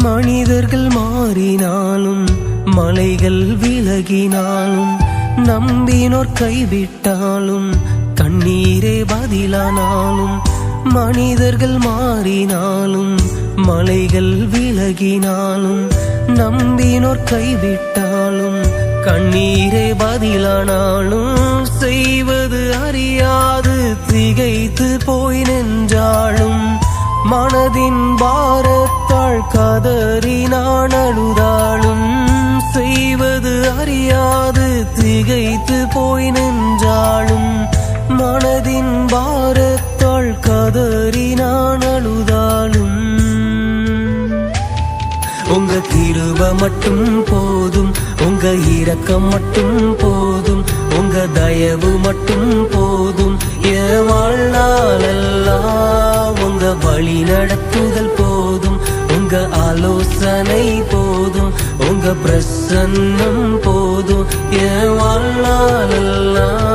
மனிதர்கள் மாறினாலும் மலைகள் விலகினாலும் நம்பினோர் கைவிட்டாலும் கண்ணீரே பதிலானாலும் மனிதர்கள் மாறினாலும் மலைகள் விலகினாலும் நம்பினோர் கைவிட்டாலும் கண்ணீரே பதிலானாலும் செய்வது அறியாது திகைத்து போய் நின்றாலும் மனதின் பாரத்தால் கதறி நான் அழுதாலும் செய்வது அறியாது திகைத்து போய் நின்றாலும் மனதின் பாரத்தால் கதறி நான் அழுதாலும் உங்க கிருபை மட்டும் போதும், உங்க இரக்கம் மட்டும் போதும், உங்க தயவு மட்டும் போதும். என் வாழ்நாளெல்லாம் உங்க வழி நடத்துதல் போதும், உங்க ஆலோசனை போதும், உங்க பிரசன்னம் போதும். என் வாழ்நாளெல்லாம்